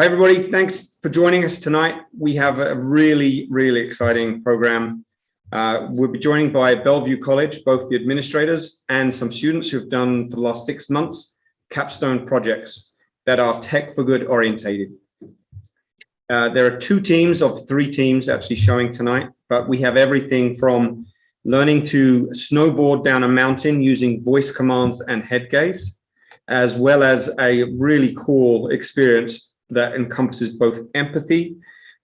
Hi, everybody. Thanks for joining us tonight. We have a really, really exciting program. We'll be joined by Bellevue College, both the administrators and some students who've done for the last 6 months Capstone projects that are tech for good orientated. There are 2 teams of 3 teams actually showing tonight, but we have everything from learning to snowboard down a mountain using voice commands and head gaze, as well as a really cool experience that encompasses both empathy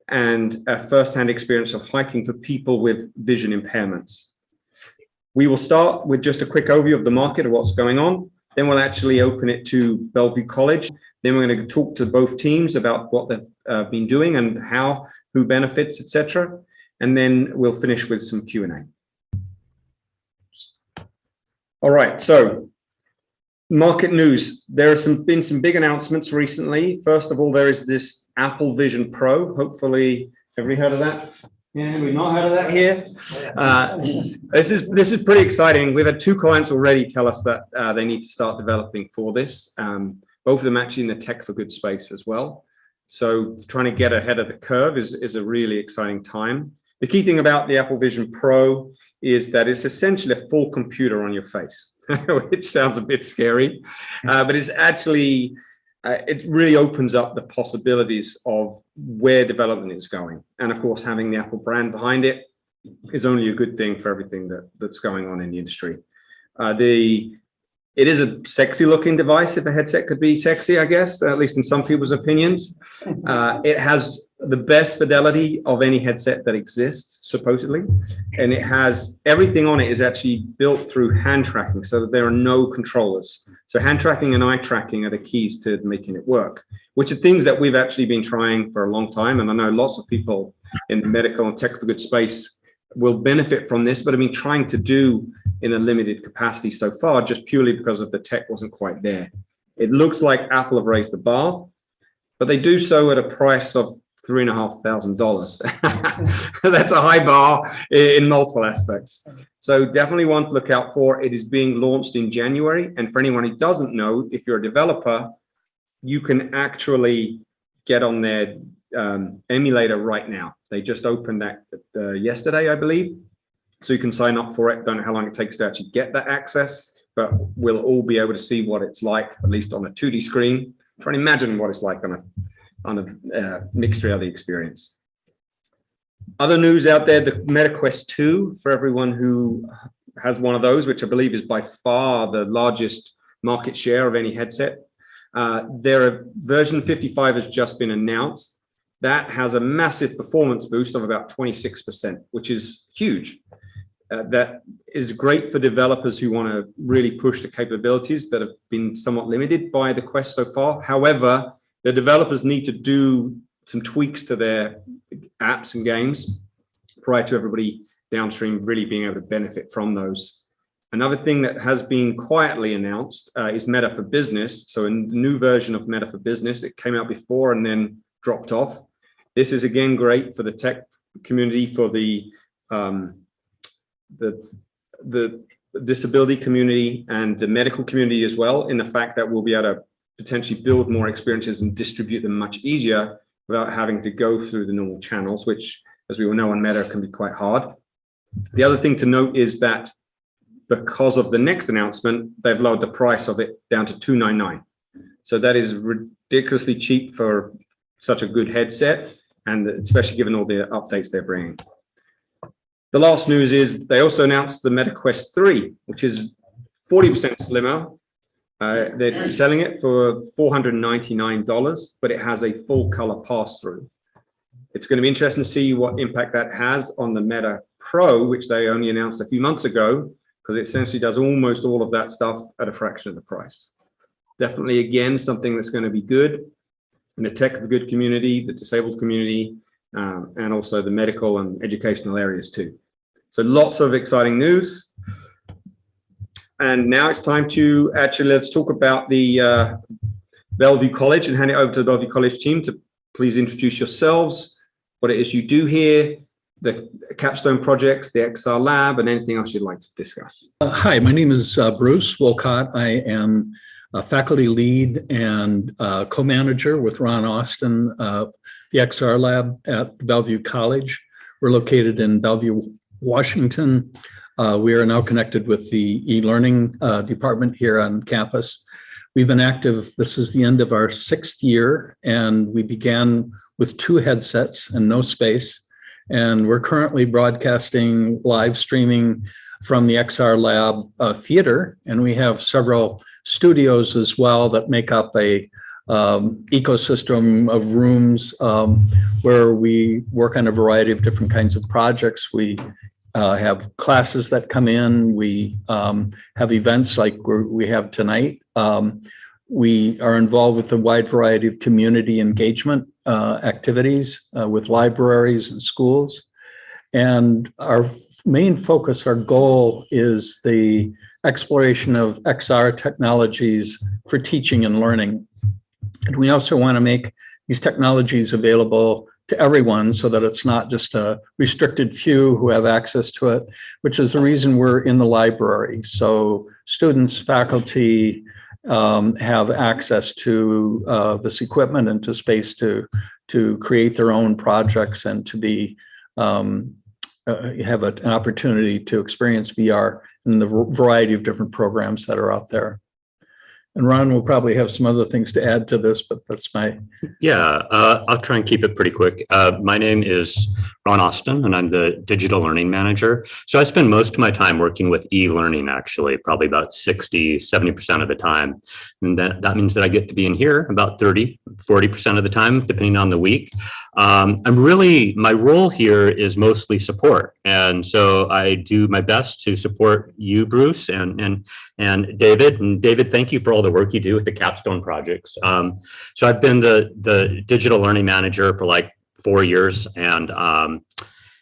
and a first-hand experience of hiking for people with vision impairments. We will start with just a quick overview of the market of what's going on. Then we'll actually open it to Bellevue College. Then we're going to talk to both teams about what they've been doing and how, who benefits, etc. And then we'll finish with some Q&A. All right, so market news. There have been some big announcements recently. First of all, there is this Apple Vision Pro. Hopefully, have we heard of that? Yeah, we've not heard of that here. This is pretty exciting. We've had 2 clients already tell us that they need to start developing for this. Both of them actually in the tech for good space as well. So trying to get ahead of the curve is a really exciting time. The key thing about the Apple Vision Pro is that it's essentially a full computer on your face. Which sounds a bit scary, but it's actually, it really opens up the possibilities of where development is going. And of course, having the Apple brand behind it is only a good thing for everything that's going on in the industry. It is a sexy looking device, if a headset could be sexy, I guess, at least in some people's opinions. It has the best fidelity of any headset that exists, supposedly. And it has everything on it is actually built through hand tracking, so that there are no controllers. So hand tracking and eye tracking are the keys to making it work, which are things that we've actually been trying for a long time. And I know lots of people in the medical and tech for good space will benefit from this, but have been trying to do in a limited capacity so far, just purely because of the tech wasn't quite there. It looks like Apple have raised the bar, but they do so at a price of $3,500. That's a high bar in multiple aspects. So definitely one to look out for. It is being launched in January. And for anyone who doesn't know, if you're a developer, you can actually get on their emulator right now. They just opened that yesterday, I believe. So you can sign up for it. Don't know how long it takes to actually get that access, but we'll all be able to see what it's like, at least on a 2D screen. Try and imagine what it's like on a mixed reality experience. Other news out there, the Meta Quest 2, for everyone who has one of those, which I believe is by far the largest market share of any headset. Version 55 has just been announced. That has a massive performance boost of about 26%, which is huge. That is great for developers who want to really push the capabilities that have been somewhat limited by the Quest so far. However, the developers need to do some tweaks to their apps and games prior to everybody downstream really being able to benefit from those. Another thing that has been quietly announced is Meta for Business. So a new version of Meta for Business. It came out before and then dropped off. This is again great for the tech community, for the disability community and the medical community as well, in the fact that we'll be able to potentially build more experiences and distribute them much easier without having to go through the normal channels, which, as we all know, on Meta can be quite hard. The other thing to note is that because of the next announcement, they've lowered the price of it down to $299. So that is ridiculously cheap for such a good headset, and especially given all the updates they're bringing. The last news is they also announced the Meta Quest 3, which is 40% slimmer. They're selling it for $499, but it has a full color pass-through. It's going to be interesting to see what impact that has on the Meta Pro, which they only announced a few months ago, because it essentially does almost all of that stuff at a fraction of the price. Definitely, again, something that's going to be good in the tech for good community, the disabled community, and also the medical and educational areas too. So lots of exciting news. And now it's time to let's talk about the Bellevue College and hand it over to the Bellevue College team to please introduce yourselves, what it is you do here, the Capstone projects, the XR lab, and anything else you'd like to discuss. Hi, my name is Bruce Wolcott. I am faculty lead and co-manager with Ron Austin, the XR lab at Bellevue College. We're located in Bellevue, Washington. We are now connected with the e-learning department here on campus. We've been active, this is the end of our 6th year, and we began with 2 headsets and no space. And we're currently broadcasting, live streaming from the XR Lab theater, and we have several studios as well that make up a ecosystem of rooms where we work on a variety of different kinds of projects. We have classes that come in. We have events like we have tonight. We are involved with a wide variety of community engagement activities with libraries and schools. And our main focus, our goal is the exploration of XR technologies for teaching and learning. And we also want to make these technologies available to everyone so that it's not just a restricted few who have access to it, which is the reason we're in the library. So students, faculty have access to this equipment and to space to create their own projects and to be have an opportunity to experience VR in the variety of different programs that are out there. And Ron will probably have some other things to add to this, but that's my... Yeah, I'll try and keep it pretty quick. My name is Ron Austin, and I'm the digital learning manager. So I spend most of my time working with e-learning, actually, probably about 60–70% of the time. And that means that I get to be in here about 30–40% of the time, depending on the week. My role here is mostly support. And so I do my best to support you, Bruce, and David. And David, thank you for all the work you do with the Capstone projects. So I've been the digital learning manager for like 4 years. And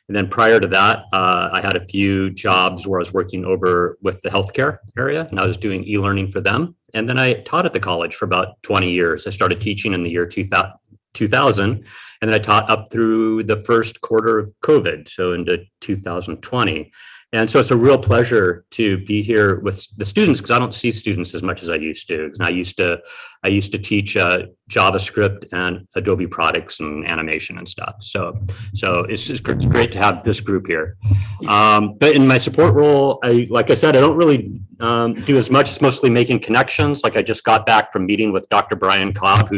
then prior to that, I had a few jobs where I was working over with the healthcare area, and I was doing e-learning for them. And then I taught at the college for about 20 years. I started teaching in the year 2000, and then I taught up through the first quarter of COVID, so into 2020. And so it's a real pleasure to be here with the students, because I don't see students as much as I used to. And I used to teach JavaScript and Adobe products and animation and stuff. So it's great to have this group here. But in my support role, like I said, I don't really do as much. It's mostly making connections. Like I just got back from meeting with Dr. Brian Cobb,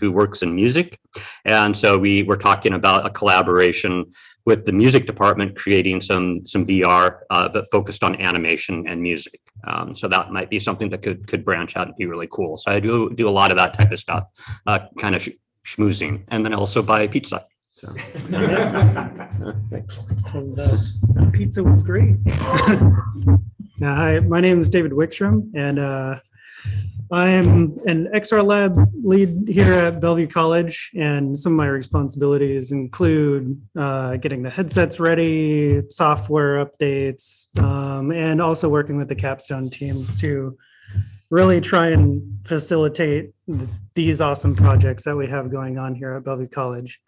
who works in music. And so we were talking about a collaboration with the music department, creating some VR, but focused on animation and music. So that might be something that could branch out and be really cool. So I do a lot of that type of stuff, kind of schmoozing, and then also buy pizza. So. Thanks. And, pizza was great. Hi, my name is David Wickstrom, and I'm an XR lab lead here at Bellevue College, and some of my responsibilities include getting the headsets ready, software updates, and also working with the Capstone teams to really try and facilitate these awesome projects that we have going on here at Bellevue College.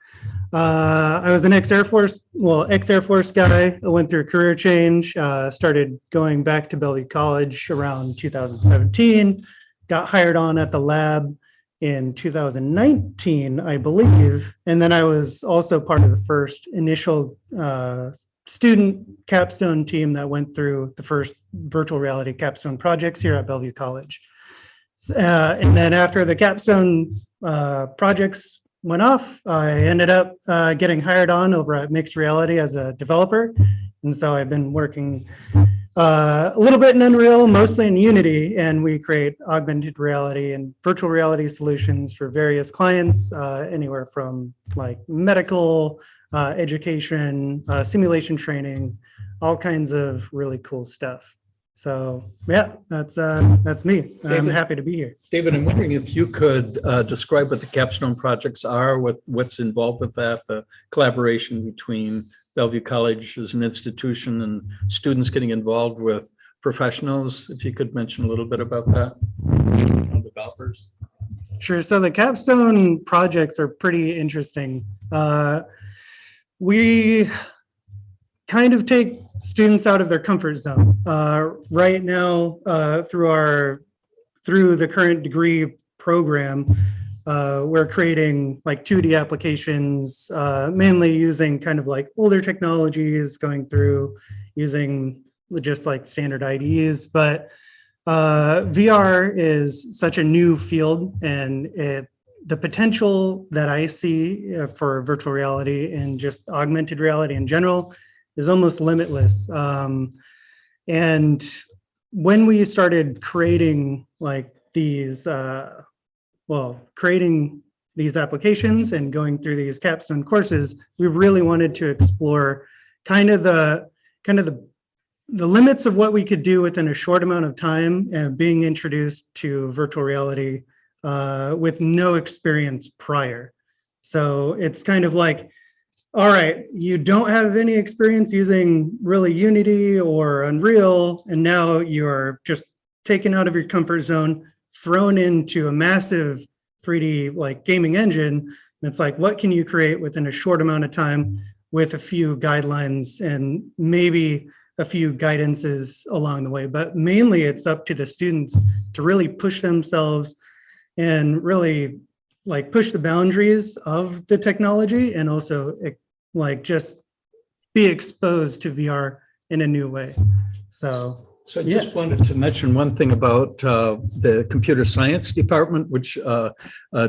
I was an ex-Air Force guy. I went through a career change, started going back to Bellevue College around 2017. Got hired on at the lab in 2019, I believe. And then I was also part of the first initial student Capstone team that went through the first virtual reality Capstone projects here at Bellevue College. And then after the Capstone projects went off, I ended up getting hired on over at MXTreality as a developer. And so I've been working a little bit in Unreal, mostly in Unity, and we create augmented reality and virtual reality solutions for various clients, anywhere from like medical, education, simulation training, all kinds of really cool stuff. So yeah, that's me. David, I'm happy to be here. David, I'm wondering if you could describe what the Capstone projects are, what's involved with that, the collaboration between Bellevue College as an institution and students getting involved with professionals. If you could mention a little bit about that, developers. Sure. So the Capstone projects are pretty interesting. We kind of take students out of their comfort zone. Right now, through our through the current degree program, we're creating like 2D applications, mainly using kind of like older technologies, going through using just like standard IDEs. But VR is such a new field, and the potential that I see for virtual reality and just augmented reality in general is almost limitless. And when we started creating like these, creating these applications and going through these capstone courses, we really wanted to explore kind of the limits of what we could do within a short amount of time, and being introduced to virtual reality with no experience prior. So it's kind of like, all right, you don't have any experience using really Unity or Unreal, and now you're just taken out of your comfort zone, thrown into a massive 3D like gaming engine. And it's like, what can you create within a short amount of time with a few guidelines and maybe a few guidances along the way? But mainly it's up to the students to really push themselves and really like push the boundaries of the technology, and also like just be exposed to VR in a new way. So I just wanted to mention one thing about the computer science department, which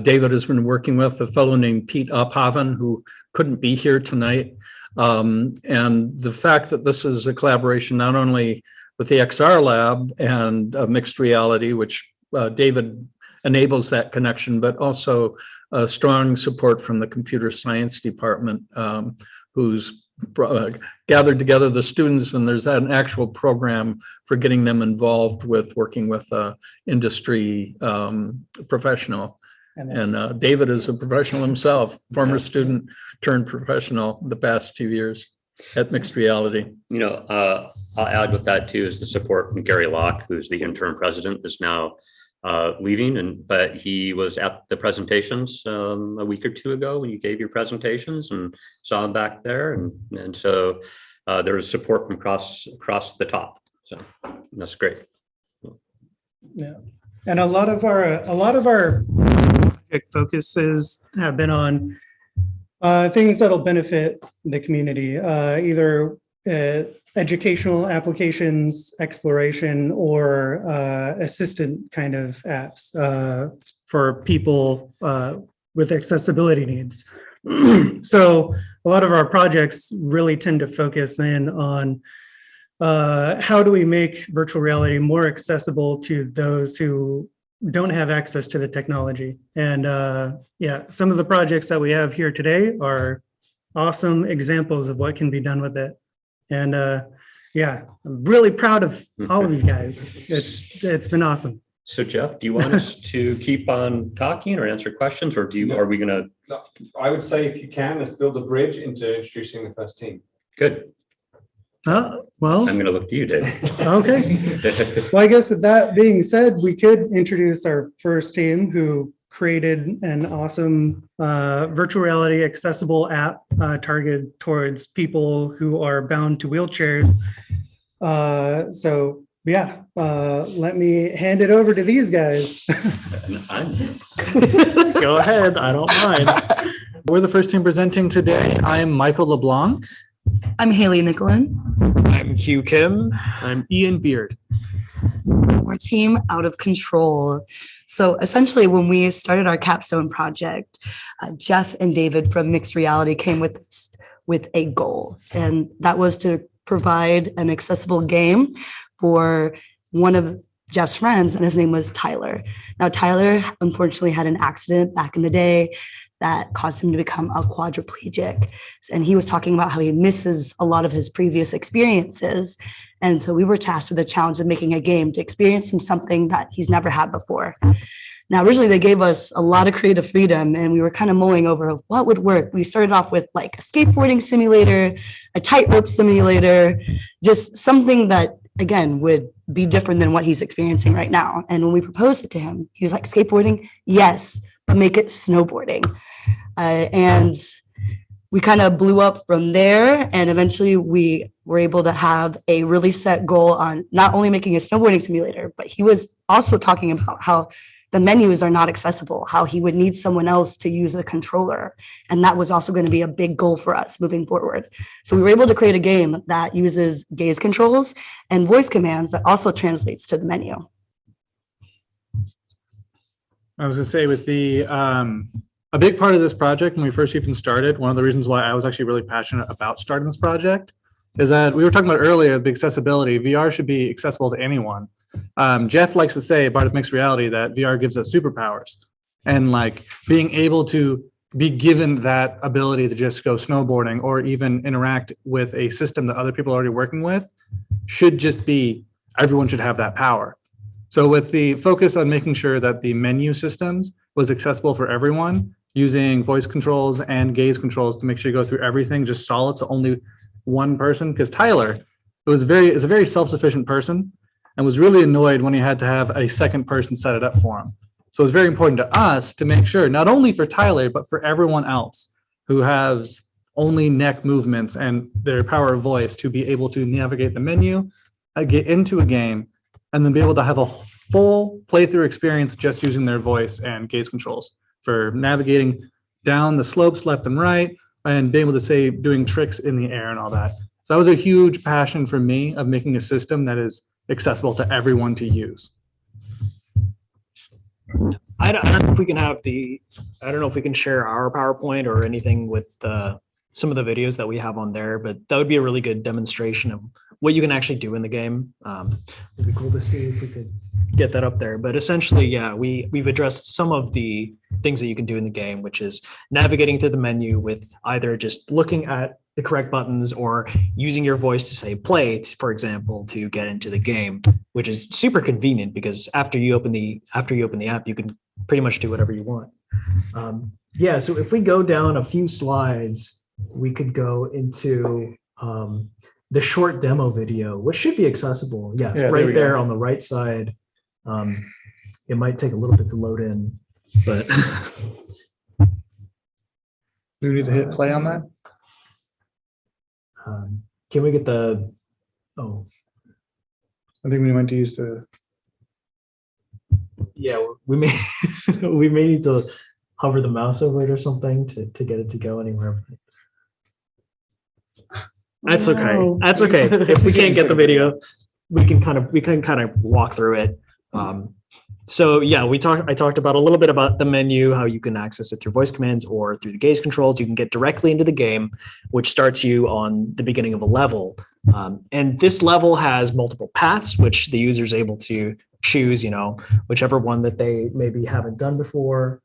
David has been working with, a fellow named Pete Ophaven, who couldn't be here tonight. And the fact that this is a collaboration not only with the XR lab and mixed reality, which David enables that connection, but also strong support from the computer science department, who's gathered together the students, and there's an actual program for getting them involved with working with industry professional. And David is a professional himself, former student turned professional the past few years at Mixed Reality. You know, I'll add with that too is the support from Gary Locke, who's the interim president, is now leaving, but he was at the presentations a week or two ago when you gave your presentations, and saw him back there, and so there was support from across the top. So that's great. Yeah, and a lot of our project focuses have been on things that'll benefit the community, either educational applications, exploration, or assistant kind of apps for people with accessibility needs. So a lot of our projects really tend to focus in on how do we make virtual reality more accessible to those who don't have access to the technology. And yeah, some of the projects that we have here today are awesome examples of what can be done with it. And yeah, I'm really proud of all of you guys. It's been awesome. So Jeff, do you want us to keep on talking or answer questions, or are we gonna? I would say if you can, let's build a bridge into introducing the first team. Good. Well, I'm gonna look to you, Dave. Okay. Well, I guess with that being said, we could introduce our first team, who created an awesome virtual reality accessible app targeted towards people who are bound to wheelchairs. So yeah, let me hand it over to these guys. Go ahead, I don't mind. We're the first team presenting today. I'm Michael LeBlanc. I'm Haley Nicolin. I'm Hugh Kim. I'm Ian Beard. We're Team Out of Control. So essentially, when we started our Capstone project, Jeff and David from Mixed Reality came with a goal, and that was to provide an accessible game for one of Jeff's friends, and his name was Tyler. Now, Tyler unfortunately had an accident back in the day that caused him to become a quadriplegic. And he was talking about how he misses a lot of his previous experiences. And so we were tasked with the challenge of making a game to experience something that he's never had before. Now, originally they gave us a lot of creative freedom, and we were kind of mulling over what would work. We started off with like a skateboarding simulator, a tightrope simulator, just something that, again, would be different than what he's experiencing right now. And when we proposed it to him, he was like, skateboarding, yes, but make it snowboarding. And we kind of blew up from there. And eventually we were able to have a really set goal on not only making a snowboarding simulator, but he was also talking about how the menus are not accessible, how he would need someone else to use a controller. And that was also going to be a big goal for us moving forward. So we were able to create a game that uses gaze controls and voice commands that also translates to the menu. I was going to say with the, a big part of this project when we first even started, one of the reasons why I was actually really passionate about starting this project is that we were talking about earlier, the accessibility. VR should be accessible to anyone. Jeff likes to say about mixed reality that VR gives us superpowers, and like being able to be given that ability to just go snowboarding or even interact with a system that other people are already working with should just be, everyone should have that power. So with the focus on making sure that the menu systems was accessible for everyone, using voice controls and gaze controls to make sure you go through everything just solid to only one person, because Tyler is a very self-sufficient person and was really annoyed when he had to have a second person set it up for him. So it's very important to us to make sure, not only for Tyler, but for everyone else who has only neck movements and their power of voice, to be able to navigate the menu, get into a game, and then be able to have a full playthrough experience just using their voice and gaze controls for navigating down the slopes left and right, and being able to say, doing tricks in the air and all that. So that was a huge passion for me of making a system that is accessible to everyone to use. I don't know if we can have I don't know if we can share our PowerPoint or anything with some of the videos that we have on there, but that would be a really good demonstration of what you can actually do in the game. It'd be cool to see if we could get that up there. But essentially, yeah, we've addressed some of the things that you can do in the game, which is navigating through the menu with either just looking at the correct buttons or using your voice to say play, for example, to get into the game, which is super convenient because after you open the app, you can pretty much do whatever you want. Yeah, so if we go down a few slides, we could go into the short demo video, which should be accessible. Yeah, right there on the right side. It might take a little bit to load in, but Do we need to hit play on that? Can we get the? Oh, I think we might use the. yeah, we may we may need to hover the mouse over it or something to get it to go anywhere. That's okay. That's okay. If we can't get the video, we can kind of walk through it. So yeah, I talked about a little bit about the menu, how you can access it through voice commands or through the gaze controls. You can get directly into the game, which starts you on the beginning of a level. And this level has multiple paths, which the user is able to choose, whichever one that they maybe haven't done before.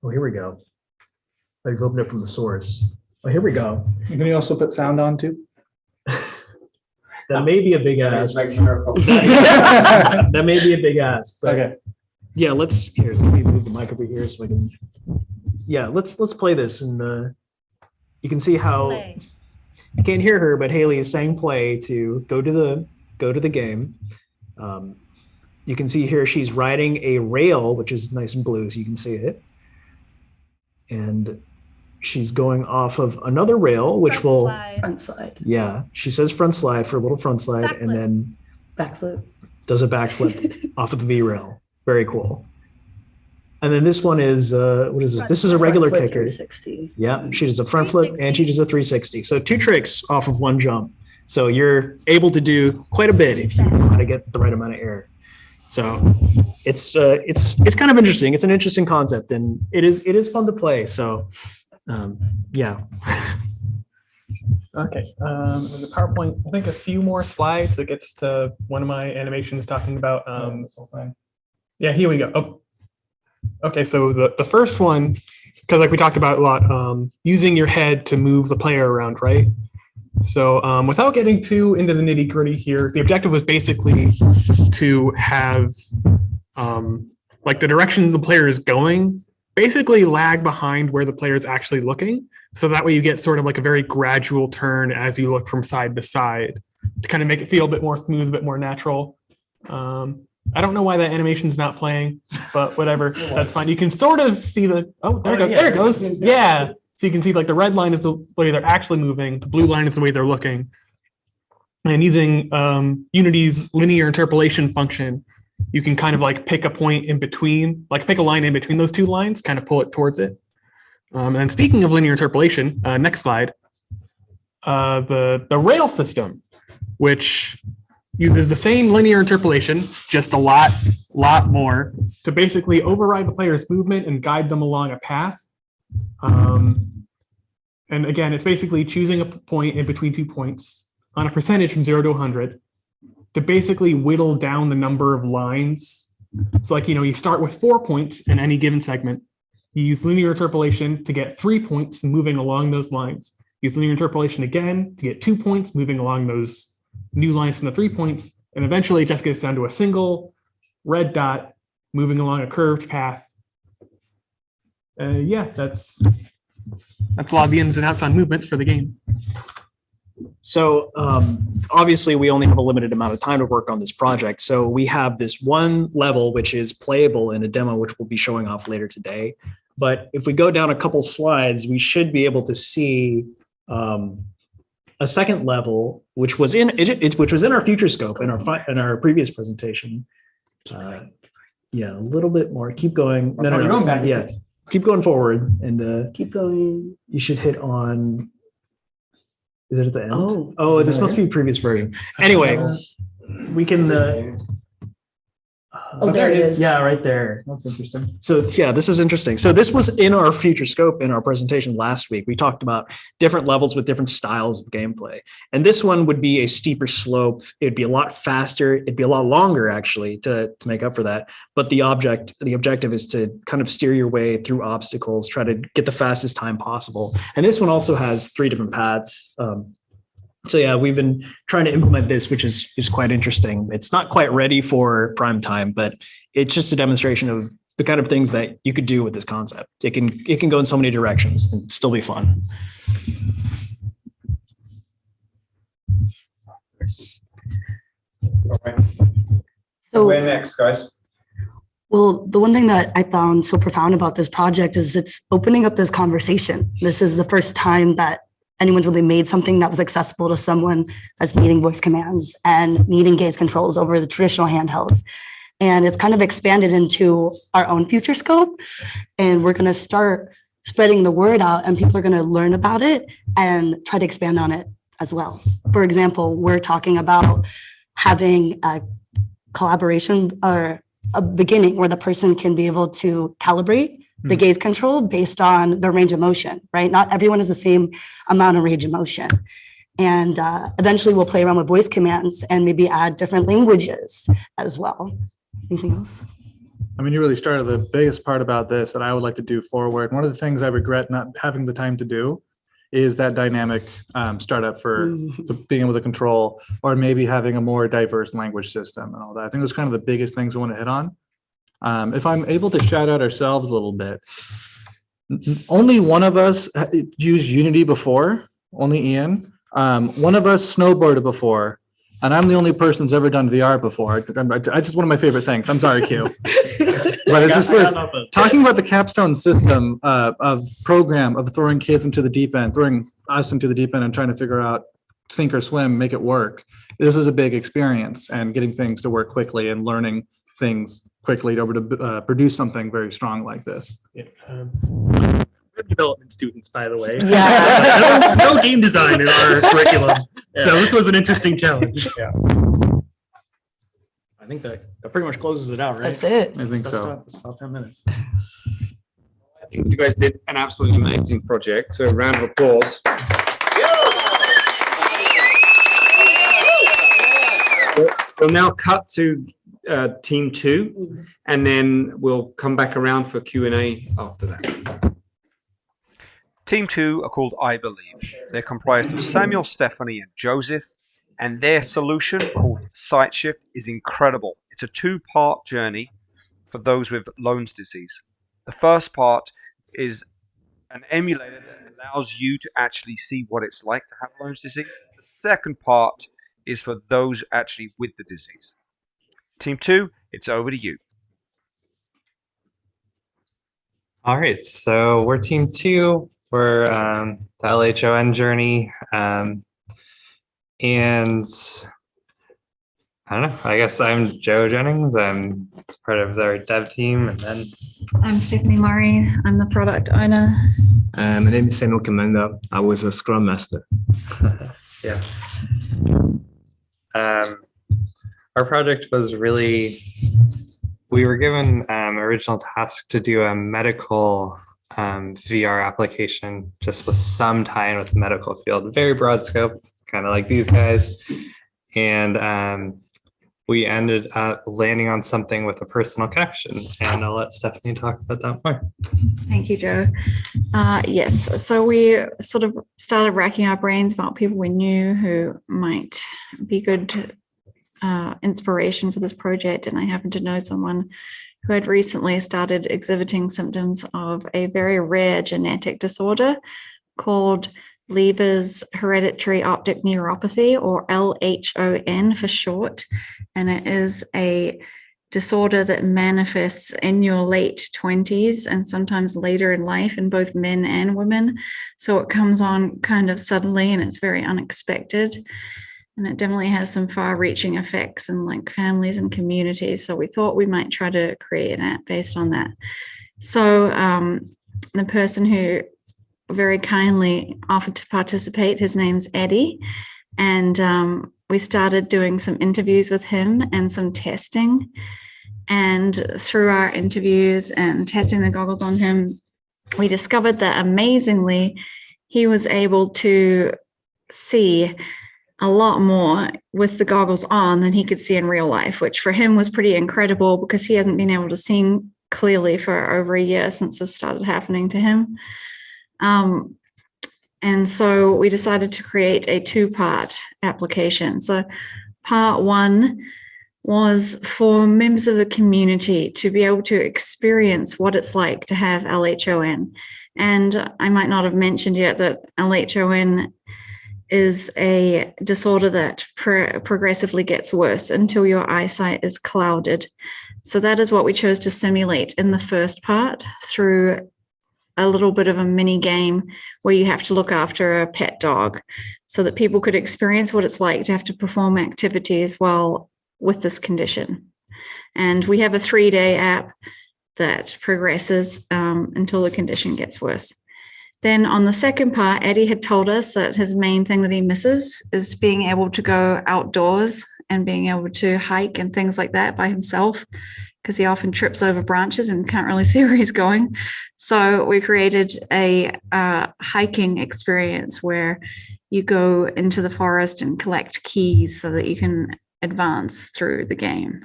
Oh, here we go. I've opened it from the source. Oh, here we go. Can you also put sound on too? That may be a big ask. That may be a big ask. But Okay. yeah, let me move the mic over here so I can. Yeah, let's play this, and you can see how you can't hear her, but Haley is saying play to go to the game. You can see here she's riding a rail, which is nice and blue, so you can see it, and she's going off of another rail, which Front slide. Yeah, she says front slide for a little front slide, Backflip. and then Backflip. does a backflip off of the V rail. Very cool. And then this one is what is this? This is a regular Front flip kicker. 360. Yeah, she does a front flip and she does a 360. So 2 tricks off of 1 jump. So you're able to do quite a bit if you know how to get the right amount of air. So it's kind of interesting. It's an interesting concept, and it is fun to play. So yeah. Okay, the PowerPoint, I think a few more slides that gets to one of my animations talking about this whole thing. Yeah, here we go. Oh. Okay, so the first one, because like we talked about a lot, using your head to move the player around, right? So without getting too into the nitty gritty here, the objective was basically to have like the direction the player is going basically lag behind where the player is actually looking. So that way you get sort of like a very gradual turn as you look from side to side to kind of make it feel a bit more smooth, a bit more natural. I don't know why that animation's not playing, but whatever, that's fine. You can sort of see the, oh, there it goes. There it goes. Yeah. So you can see like the red line is the way they're actually moving, the blue line is the way they're looking. And using Unity's linear interpolation function, you can kind of like pick a point in between, like pick a line in between those two lines, kind of pull it towards it. And speaking of linear interpolation, next slide, the rail system, which uses the same linear interpolation, just a lot more, to basically override the player's movement and guide them along a path. And again, it's basically choosing a point in between 2 points on a percentage from 0 to 100 to basically whittle down the number of lines. So like, you start with 4 points in any given segment. You use linear interpolation to get 3 points moving along those lines. Use linear interpolation again to get 2 points moving along those new lines from the 3 points. And eventually it just gets down to a single red dot moving along a curved path. Yeah, that's a lot of the ins and outs on movements for the game. So obviously we only have a limited amount of time to work on this project. So we have this one level, which is playable in a demo, which we'll be showing off later today. But if we go down a couple slides, we should be able to see a second level, which was in our future scope in our previous presentation. Yeah, a little bit more. Keep going. No. Yeah, keep going forward and Keep going. You should hit on. Is it at the end? Oh, this must be a previous version. Anyway, we can. There it is. Yeah, right there. That's interesting. So yeah, this is interesting. So this was in our future scope in our presentation last week. We talked about different levels with different styles of gameplay. And this one would be a steeper slope. It'd be a lot faster. It'd be a lot longer actually to make up for that. But the objective is to kind of steer your way through obstacles, try to get the fastest time possible. And this one also has 3 different paths. So yeah, we've been trying to implement this, which is quite interesting. It's not quite ready for prime time, but it's just a demonstration of the kind of things that you could do with this concept. It can go in so many directions and still be fun. All right. So Where next, guys? Well, the one thing that I found so profound about this project is it's opening up this conversation. This is the first time that anyone's really made something that was accessible to someone that's needing voice commands and needing gaze controls over the traditional handhelds. And it's kind of expanded into our own future scope. And we're going to start spreading the word out and people are going to learn about it and try to expand on it as well. For example, we're talking about having a collaboration or a beginning where the person can be able to calibrate the gaze control based on their range of motion, right? Not everyone has the same amount of range of motion. And eventually we'll play around with voice commands and maybe add different languages as well. Anything else? I mean, you really started the biggest part about this that I would like to do forward. One of the things I regret not having the time to do is that dynamic startup for being able to control, or maybe having a more diverse language system and all that. I think those are kind of the biggest things we want to hit on. If I'm able to shout out ourselves a little bit, only one of us used Unity before, only Ian. One of us snowboarded before, and I'm the only person who's ever done VR before. I just one of my favorite things. I'm sorry, Q. But it's just this, talking about the Capstone system of program of throwing kids into the deep end, throwing us into the deep end and trying to figure out sink or swim, make it work. This was a big experience, and getting things to work quickly and learning things quickly to produce something very strong like this. Yeah. Web development students, by the way. Yeah. No game design in our curriculum. So this was an interesting challenge. Yeah. I think that pretty much closes it out, right? That's it. I think so. It's about 10 minutes. I think you guys did an absolutely amazing project. So a round of applause. We'll now cut to team 2, and then we'll come back around for Q&A after that. Team 2 are called EyeBelieve. They're comprised of Samuel, Stephanie, and Joseph, and their solution, called SightShift, is incredible. It's a 2-part journey for those with LHON's disease. The first part is an emulator that allows you to actually see what it's like to have LHON's disease. The second part is for those actually with the disease. Team 2, it's over to you. All right, so we're team 2. for the LHON journey. And I don't know, I guess I'm Joe Jennings. I'm part of their dev team. And then I'm Stephanie Murray. I'm the product owner. My name is Samuel Kamenda. I was a Scrum Master. yeah. Our project was really, we were given original task to do a medical VR application, just with some tie-in with the medical field, very broad scope, kind of like these guys. And we ended up landing on something with a personal connection. And I'll let Stephanie talk about that more. Thank you, Joe. Yes, so we sort of started racking our brains about people we knew who might be good inspiration for this project. And I happened to know someone who had recently started exhibiting symptoms of a very rare genetic disorder called Leber's hereditary optic neuropathy, or LHON for short. And it is a disorder that manifests in your late 20s and sometimes later in life in both men and women. So it comes on kind of suddenly and it's very unexpected. And it definitely has some far-reaching effects in like families and communities. So we thought we might try to create an app based on that. So the person who very kindly offered to participate, his name's Eddie. And we started doing some interviews with him and some testing. And through our interviews and testing the goggles on him, we discovered that amazingly, he was able to see a lot more with the goggles on than he could see in real life, which for him was pretty incredible because he hasn't been able to see clearly for over a year since this started happening to him. And so we decided to create a two-part application. So part one was for members of the community to be able to experience what it's like to have LHON. And I might not have mentioned yet that LHON is a disorder that progressively gets worse until your eyesight is clouded. So that is what we chose to simulate in the first part through a little bit of a mini game where you have to look after a pet dog so that people could experience what it's like to have to perform activities while with this condition. And we have a 3-day app that progresses until the condition gets worse. Then on the second part, Eddie had told us that his main thing that he misses is being able to go outdoors and being able to hike and things like that by himself, because he often trips over branches and can't really see where he's going. So we created a hiking experience where you go into the forest and collect keys so that you can advance through the game.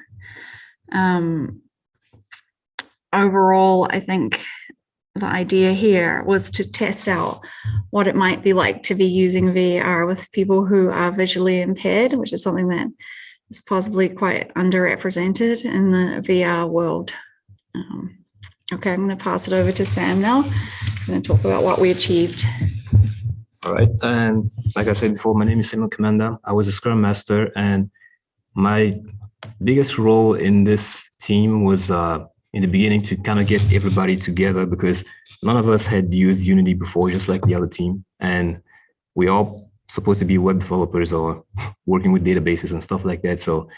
Overall, I think the idea here was to test out what it might be like to be using VR with people who are visually impaired, which is something that is possibly quite underrepresented in the VR world. Okay, I'm going to pass it over to Sam now. I'm going to talk about what we achieved. All right, and like I said before, my name is Samuel Kamenda. I was a Scrum Master, and my biggest role in this team was in the beginning to kind of get everybody together, because none of us had used Unity before, just like the other team. And we all supposed to be web developers or working with databases and stuff like that. So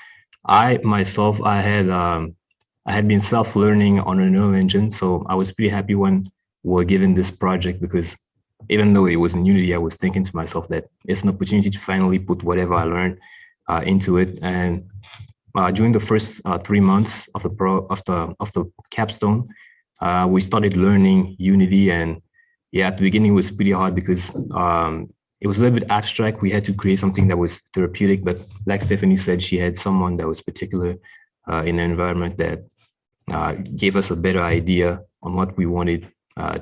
I myself, I had been self-learning on a neural engine. So I was pretty happy when we were given this project, because even though it was in Unity, I was thinking to myself that it's an opportunity to finally put whatever I learned into it. And during the first 3 months of the capstone, we started learning Unity, and yeah, at the beginning it was pretty hard because it was a little bit abstract. We had to create something that was therapeutic, but like Stephanie said, she had someone that was particular in the environment that gave us a better idea on what we wanted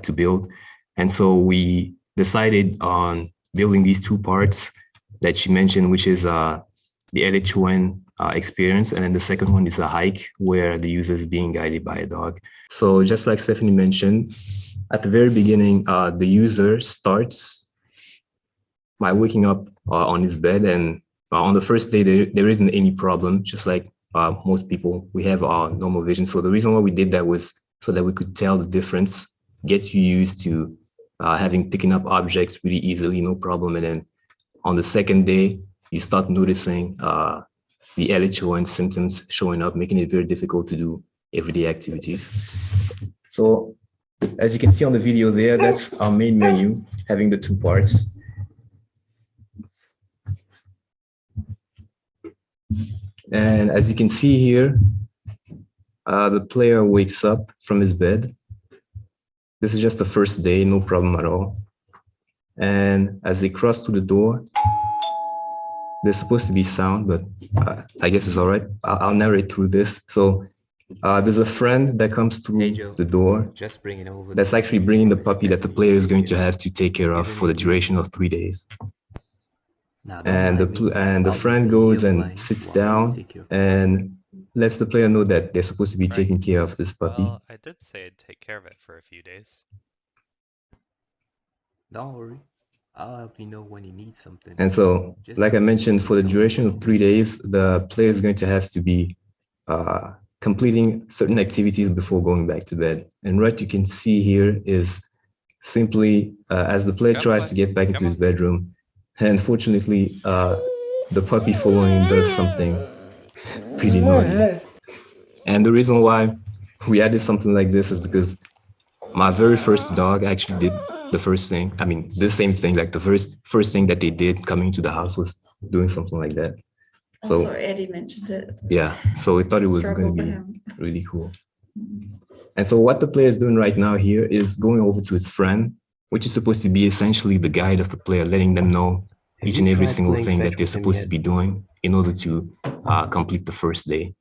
to build. And so we decided on building these two parts that she mentioned, which is the LHON experience, and then the second one is a hike where the user is being guided by a dog. So just like Stephanie mentioned, at the very beginning, the user starts by waking up on his bed, and on the first day, there isn't any problem, just like most people, we have our normal vision. So the reason why we did that was so that we could tell the difference, get you used to picking up objects really easily, no problem. And then on the second day, you start noticing the LHON symptoms showing up, making it very difficult to do everyday activities. So as you can see on the video there, that's our main menu, having the two parts. And as you can see here, the player wakes up from his bed. This is just the first day, no problem at all. And as they cross through the door, there's supposed to be sound, but I guess it's all right. I'll narrate through this. So there's a friend that comes through the door that's actually bringing the puppy that the player is going to have to take care of for the duration of 3 days. And the friend goes and sits down and lets the player know that they're supposed to be taking care of this puppy. Well, I did say I'd take care of it for a few days. Don't worry. I'll help you know when you need something. And so, like I mentioned, for the duration of 3 days, the player is going to have to be completing certain activities before going back to bed. And what you can see here is simply as the player tries to get back into his bedroom, unfortunately, the puppy following does something pretty naughty. And the reason why we added something like this is because my very first dog actually did the first thing. I mean, the same thing, like the first thing that they did coming to the house was doing something like that. So Also, Eddie mentioned it. yeah, so we thought it was going to be really cool. And so what the player is doing right now here is going over to his friend, which is supposed to be essentially the guide of the player, letting them know each and every single thing that they're supposed to be doing in order to complete the first day.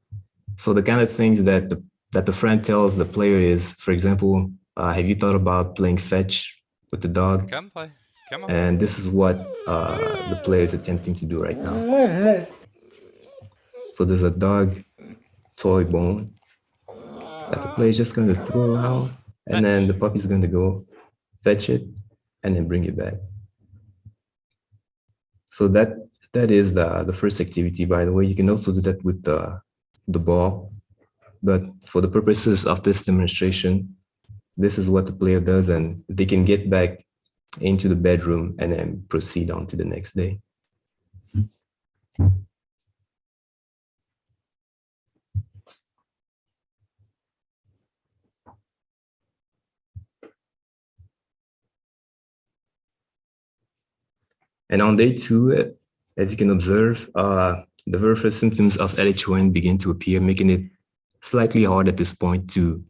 So the kind of things that the friend tells the player is, for example, have you thought about playing fetch with the dog? Come play. Come on. And this is what the player is attempting to do right now. So there's a dog toy bone that the player is just going to throw around, and then the puppy's going to go fetch it and then bring it back. So that is the first activity. By the way, you can also do that with the ball, but for the purposes of this demonstration, this is what the player does, and they can get back into the bedroom and then proceed on to the next day. And on day 2, as you can observe, the very first symptoms of LHON begin to appear, making it slightly hard at this point to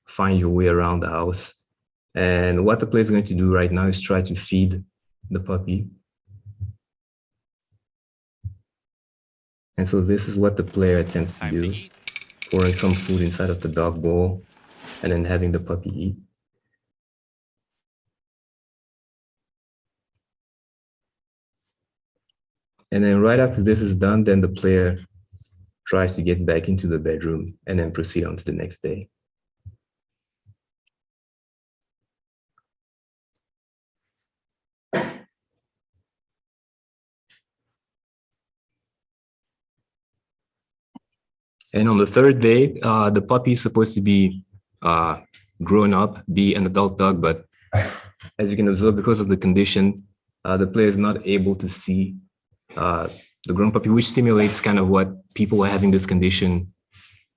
find your way around the house. And what the player is going to do right now is try to feed the puppy. And so this is what the player attempts to do, pouring some food inside of the dog bowl and then having the puppy eat. And then right after this is done, then the player tries to get back into the bedroom and then proceed on to the next day. And on the third day, the puppy is supposed to be grown up, be an adult dog, but as you can observe, because of the condition, the player is not able to see the grown puppy, which simulates kind of what people having this condition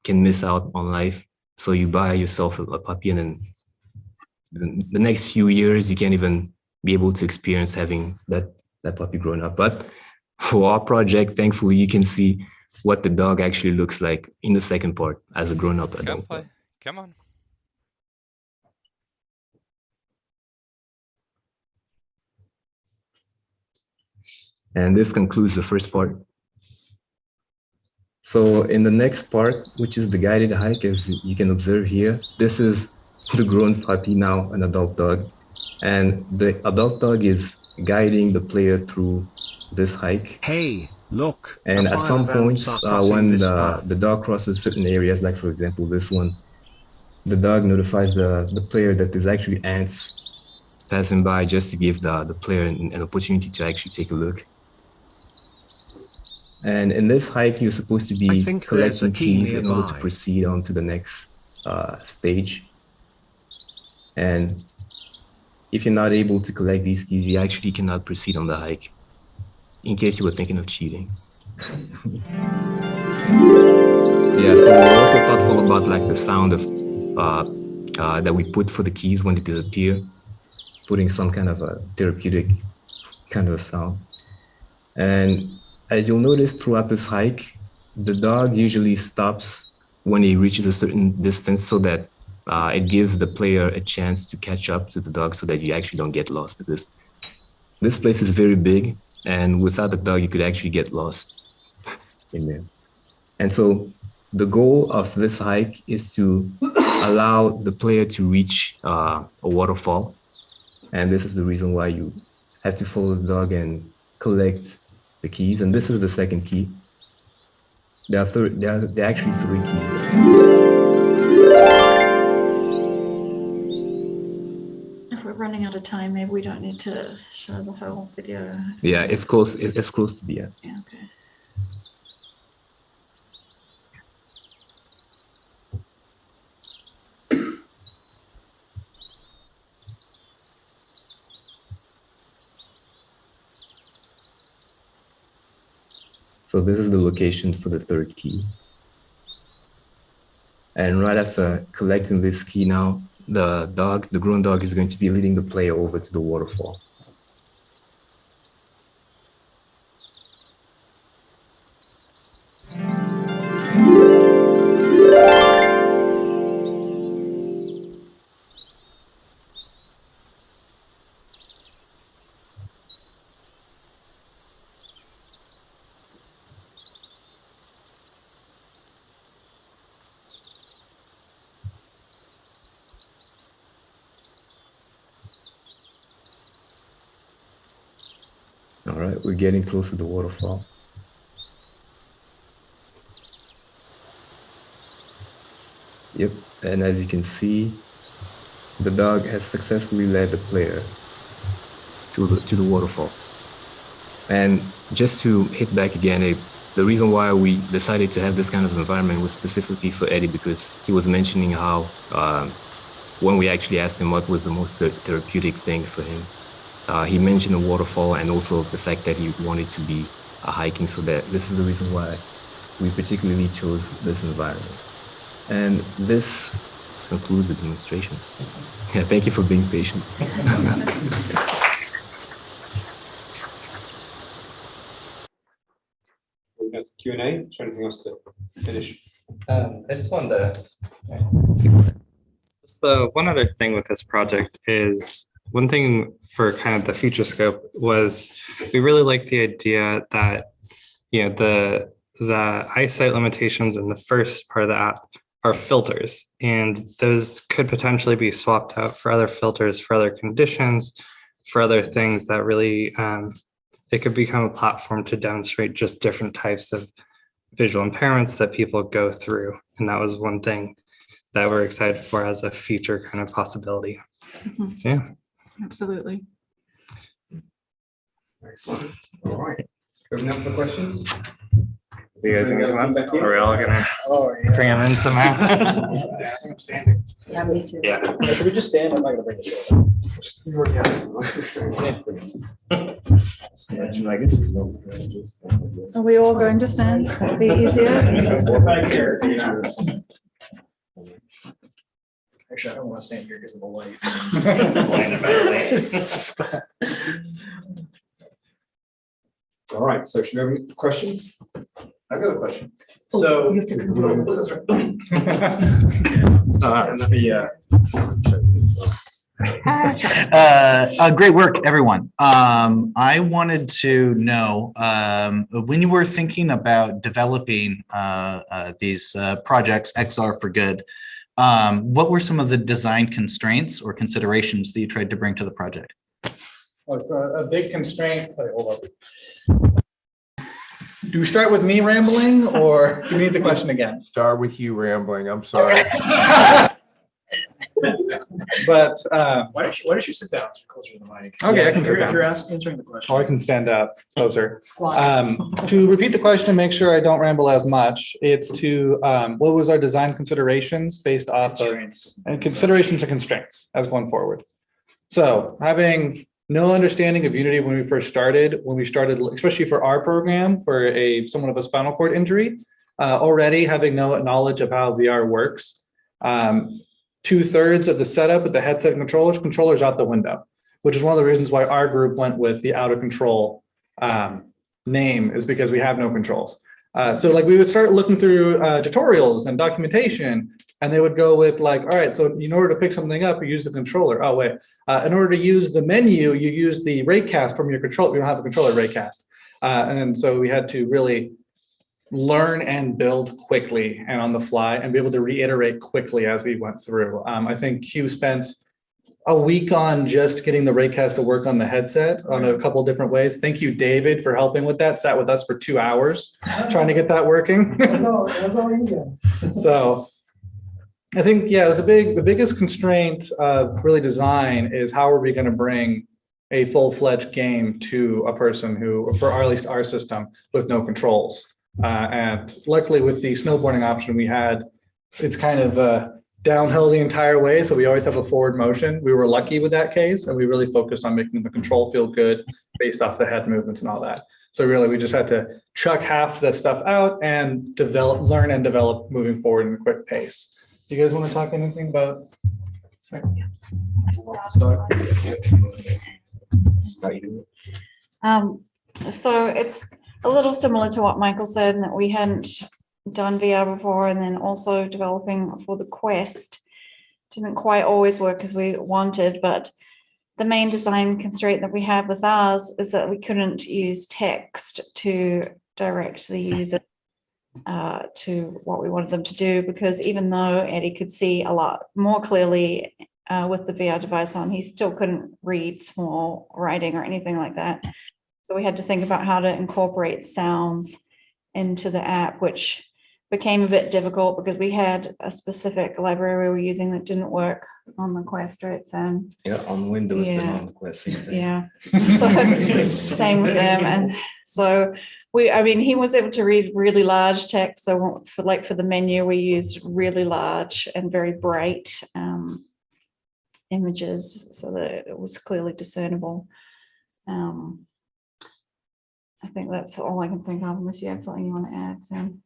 can miss out on life. So you buy yourself a puppy, and then the next few years, you can't even be able to experience having that puppy grown up. But for our project, thankfully, you can see what the dog actually looks like in the second part as a grown-up adult. Come play. Come on. And this concludes the first part. So in the next part, which is the guided hike, as you can observe here, this is the grown puppy, now an adult dog. And the adult dog is guiding the player through this hike. Hey, look. And at some points, when the dog crosses certain areas, like for example, this one, the dog notifies the player that there's actually ants passing by, just to give the player an opportunity to actually take a look. And in this hike, you're supposed to be collecting keys in order to proceed on to the next stage. And if you're not able to collect these keys, you actually cannot proceed on the hike, in case you were thinking of cheating. Yeah, so we're also thoughtful about like the sound of that we put for the keys when they disappear, putting some kind of a therapeutic kind of sound. And as you'll notice throughout this hike, the dog usually stops when he reaches a certain distance so that it gives the player a chance to catch up to the dog so that you actually don't get lost, because this place is very big and without the dog, you could actually get lost in there. And so the goal of this hike is to allow the player to reach a waterfall. And this is the reason why you have to follow the dog and collect the keys. And this is the second key. There are actually 3 keys. If we're running out of time, maybe we don't need to show the whole video. Yeah, it's close. It's close to the end. Yeah, okay. So this is the location for the 3rd key. And right after collecting this key now, the grown dog is going to be leading the player over to the waterfall. All right, we're getting close to the waterfall. Yep, and as you can see, the dog has successfully led the player to the waterfall. And just to hit back again, the reason why we decided to have this kind of environment was specifically for Eddie, because he was mentioning how when we actually asked him what was the most therapeutic thing for him, he mentioned a waterfall and also the fact that he wanted to be hiking, so that this is the reason why we particularly chose this environment. And this concludes the demonstration. Yeah, thank you for being patient. We have Q&A. Is there anything else to finish? I just wanted to. Just the one other thing with this project is, one thing for kind of the future scope was we really like the idea that, you know, the eyesight limitations in the first part of the app are filters, and those could potentially be swapped out for other filters, for other conditions, for other things that really, it could become a platform to demonstrate just different types of visual impairments that people go through. And that was one thing that we're excited for as a future kind of possibility. Mm-hmm. Yeah. Absolutely. Excellent. All right. Open up for questions. You guys gonna come up? Are we all gonna bring them in somehow? Yeah, I think I'm standing. Yeah, me too. Yeah. Should we just stand? I'm not gonna bring the show. Are we all going to stand? It'll be easier. Actually, I don't want to stand here because of the light. All right. So should we have any questions? I've got a question. Oh, So you have to control. that's right. Great work, everyone. I wanted to know when you were thinking about developing these projects, XR for Good, what were some of the design constraints or considerations that you tried to bring to the project? A big constraint. Wait, hold up. Do we start with me rambling, or do we need the question again? Start with you rambling. I'm sorry. But Why don't you sit down so you're closer to the mic? Okay, I can sit If down. you're answering the question. or I can stand up closer. Squat. To repeat the question and make sure I don't ramble as much, it's to what was our design considerations based off of Constraints. and considerations and constraints as going forward. So having no understanding of Unity when we started, especially for our program, for someone of a spinal cord injury, already having no knowledge of how VR works. 2/3 of the setup with the headset and controllers out the window, which is one of the reasons why our group went with the out of control name, is because we have no controls. So like we would start looking through tutorials and documentation, and they would go with like, all right, so in order to pick something up, you use the controller. Oh wait, in order to use the menu, you use the raycast from your controller. We don't have a controller raycast. And so we had to really learn and build quickly and on the fly and be able to reiterate quickly as we went through. I think Hugh spent a week on just getting the raycast to work on the headset on a couple of different ways. Thank you, David, for helping with that. Sat with us for 2 hours trying to get that working. That's all you guys. So I think, yeah, the biggest constraint of really design is how are we going to bring a full-fledged game to a person who, for at least our system, with no controls. And luckily with the snowboarding option we had, it's kind of downhill the entire way. So we always have a forward motion. We were lucky with that case, and we really focused on making the control feel good based off the head movements and all that. So really, we just had to chuck half the stuff out and learn and develop moving forward in a quick pace. Do you guys want to talk anything about? So it's a little similar to what Michael said, in that we hadn't done VR before, and then also developing for the Quest didn't quite always work as we wanted. But the main design constraint that we have with ours is that we couldn't use text to direct the user to what we wanted them to do, because even though Eddie could see a lot more clearly with the VR device on, he still couldn't read small writing or anything like that. So we had to think about how to incorporate sounds into the app, which became a bit difficult because we had a specific library we were using that didn't work on the Quest, right, Sam? Yeah, on Windows, but Yeah. not on the Quest. Same thing. Yeah. So, same with them. And so he was able to read really large text. So for the menu, we used really large and very bright images so that it was clearly discernible. I think that's all I can think of, unless you have something you want to add, Sam.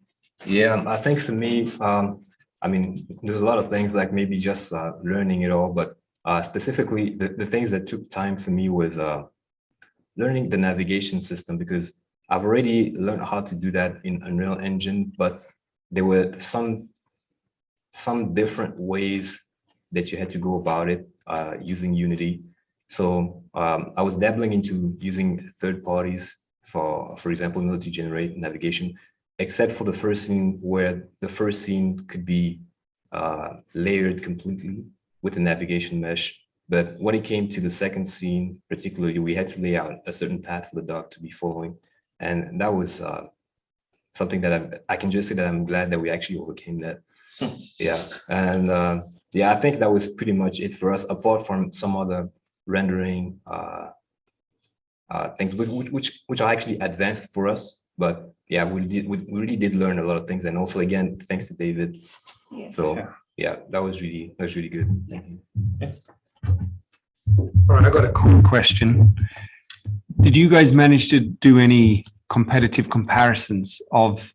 Yeah, I think for me, I mean, there's a lot of things like maybe just learning it all, but specifically the things that took time for me was learning the navigation system, because I've already learned how to do that in Unreal Engine, but there were some different ways that you had to go about it using Unity. So I was dabbling into using third parties for example, in order to generate navigation, except for the first scene, where the first scene could be layered completely with a navigation mesh. But when it came to the second scene, particularly, we had to lay out a certain path for the dog to be following. And that was something that I can just say that I'm glad that we actually overcame that. Yeah. And yeah, I think that was pretty much it for us, apart from some other rendering things which are actually advanced for us. But yeah, we really did learn a lot of things, and also again, thanks to David. Yeah. So yeah, that was really good. Thank you. All right, I got a cool question. Did you guys manage to do any competitive comparisons of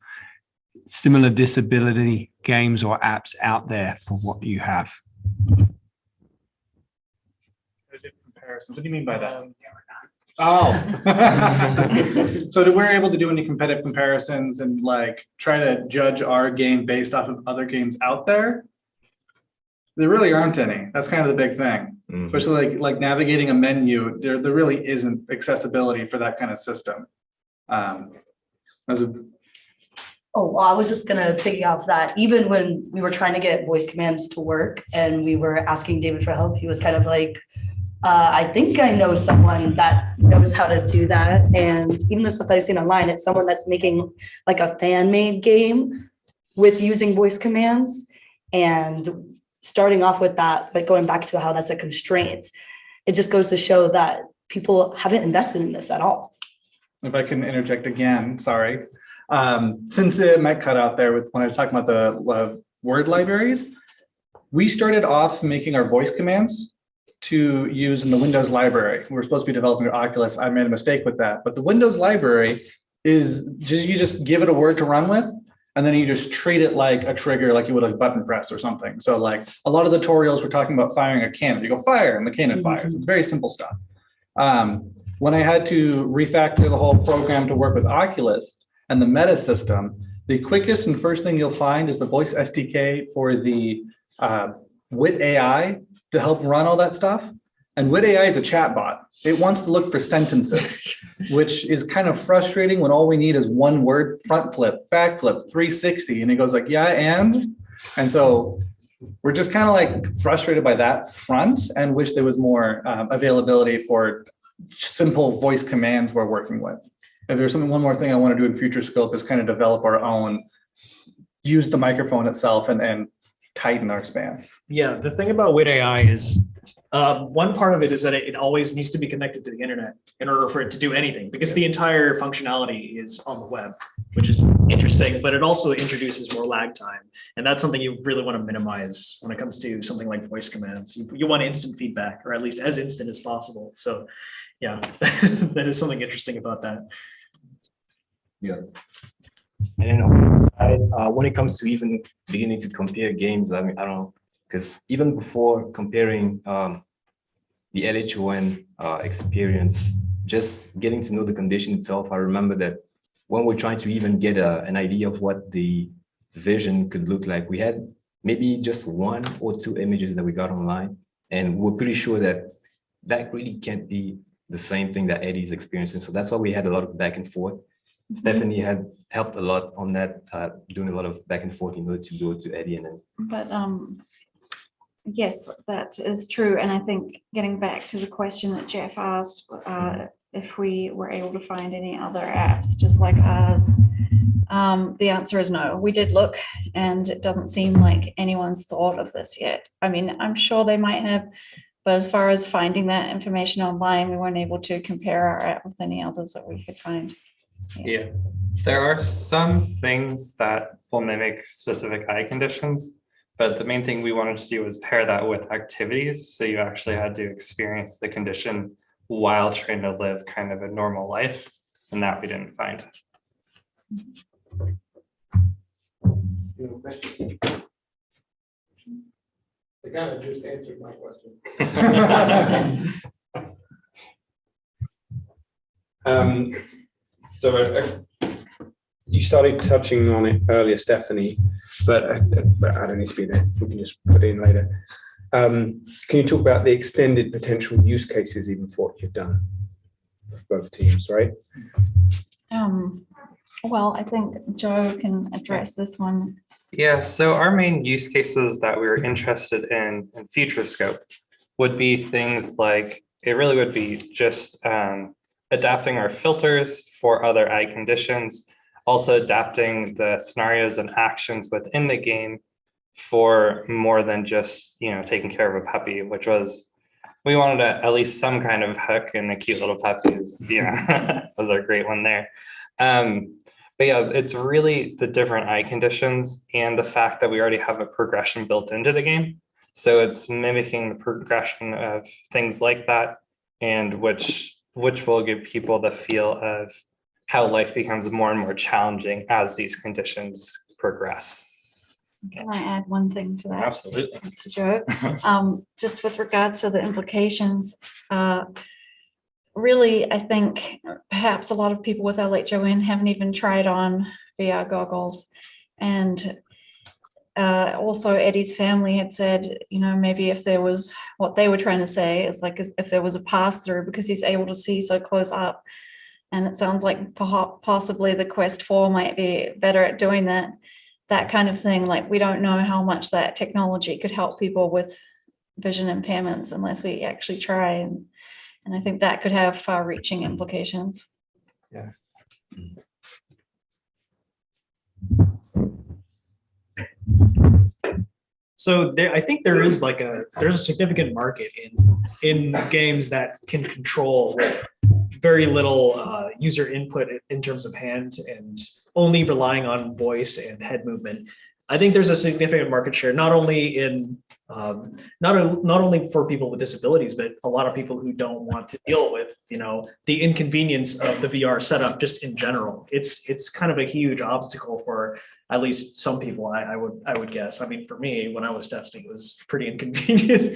similar disability games or apps out there for what you have? Comparisons. What do you mean by that? Oh, so we're able to do any competitive comparisons and like try to judge our game based off of other games out there? There really aren't any. That's kind of the big thing, especially like navigating a menu. There really isn't accessibility for that kind of system. Oh, well, I was just gonna piggy off that. Even when we were trying to get voice commands to work and we were asking David for help, he was kind of like, I think I know someone that knows how to do that. And even the stuff that I've seen online, it's someone that's making like a fan-made game with using voice commands. And starting off with that, but going back to how that's a constraint, it just goes to show that people haven't invested in this at all. If I can interject again, sorry. Since it might cut out there with when I was talking about the word libraries, we started off making our voice commands to use in the Windows library. We were supposed to be developing an Oculus. I made a mistake with that. But the Windows library is just, you just give it a word to run with, and then you just treat it like a trigger, like you would a button press or something. So like a lot of the tutorials were talking about firing a cannon. You go fire and the cannon fires. It's very simple stuff. When I had to refactor the whole program to work with Oculus and the meta system, the quickest and first thing you'll find is the voice SDK for the Wit AI to help run all that stuff. And Wit AI is a chat bot. It wants to look for sentences, which is kind of frustrating when all we need is one word: front flip, back flip, 360. And it goes like, yeah, and so we're just kind of like frustrated by that front and wish there was more availability for simple voice commands we're working with. If there's something, one more thing I want to do in future scope is kind of develop our own, use the microphone itself and tighten our span. Yeah, the thing about Wit AI is one part of it is that it always needs to be connected to the internet in order for it to do anything, because the entire functionality is on the web, which is interesting, but it also introduces more lag time. And that's something you really want to minimize when it comes to something like voice commands. You want instant feedback, or at least as instant as possible. So yeah, that is something interesting about that. Yeah. And then on the side, when it comes to even beginning to compare games, I mean, I don't know, because even before comparing the LHON experience, just getting to know the condition itself, I remember that when we're trying to even get an idea of what the vision could look like, we had maybe just 1 or 2 images that we got online, and we're pretty sure that that really can't be the same thing that Eddie's experiencing. So that's why we had a lot of back and forth. Stephanie had helped a lot on that, doing a lot of back and forth in order to go to Eddie. And then. But yes, that is true. And I think getting back to the question that Jeff asked, if we were able to find any other apps just like ours, the answer is no. We did look, and it doesn't seem like anyone's thought of this yet. I mean, I'm sure they might have, but as far as finding that information online, we weren't able to compare our app with any others that we could find. Yeah, there are some things that will mimic specific eye conditions, but the main thing we wanted to do was pair that with activities. So you actually had to experience the condition while trying to live kind of a normal life, and that we didn't find. They kind of just answered my question. So you started touching on it earlier, Stephanie, but I don't need to be there. We can just put it in later. Can you talk about the extended potential use cases even for what you've done for both teams, right? Well, I think Joe can address this one. Yeah, so our main use cases that we were interested in future scope would be things like, it really would be just adapting our filters for other eye conditions, also adapting the scenarios and actions within the game for more than just, you know, taking care of a puppy, which was, we wanted at least some kind of hook, and a cute little puppy is, you know, was a great one there. But yeah, it's really the different eye conditions and the fact that we already have a progression built into the game. So it's mimicking the progression of things like that, and which will give people the feel of how life becomes more and more challenging as these conditions progress. Can I add one thing to that? Absolutely. Joe, just with regards to the implications, really, I think perhaps a lot of people with LHON haven't even tried on VR goggles. And also Eddie's family had said, you know, maybe if there was, what they were trying to say is like, if there was a pass through, because he's able to see so close up. And it sounds like possibly the Quest 4 might be better at doing that kind of thing. Like, we don't know how much that technology could help people with vision impairments unless we actually try. And I think that could have far-reaching implications. Yeah. So there, I think there is like there's a significant market in games that can control with very little user input in terms of hand, and only relying on voice and head movement. I think there's a significant market share, not only in not only for people with disabilities, but a lot of people who don't want to deal with, the inconvenience of the VR setup just in general. It's kind of a huge obstacle for at least some people, I would guess. I mean, for me, when I was testing, it was pretty inconvenient,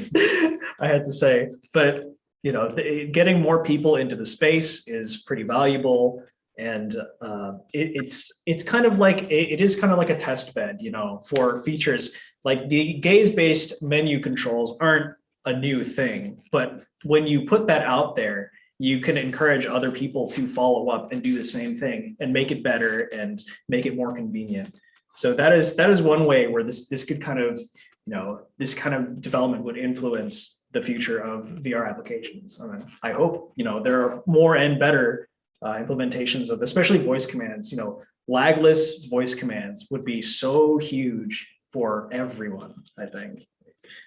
I had to say. But getting more people into the space is pretty valuable. And it's kind of like it is kind of like a test bed, for features. Like the gaze-based menu controls aren't a new thing, but when you put that out there, you can encourage other people to follow up and do the same thing and make it better and make it more convenient. So that is one way where this could kind of, this kind of development would influence the future of VR applications. I hope, there are more and better implementations of, especially voice commands. Lagless voice commands would be so huge for everyone. I think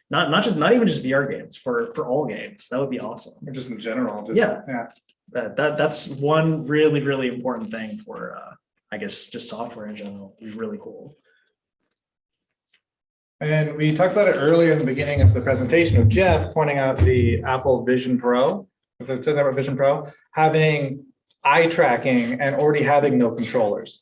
not even just VR games, for all games. That would be awesome. Or just in general. That's one really, really important thing for I guess just software in general. It'd be really cool. And we talked about it earlier in the beginning of the presentation with Jeff pointing out the Apple Vision Pro, if it said that about Vision Pro, having eye tracking and already having no controllers.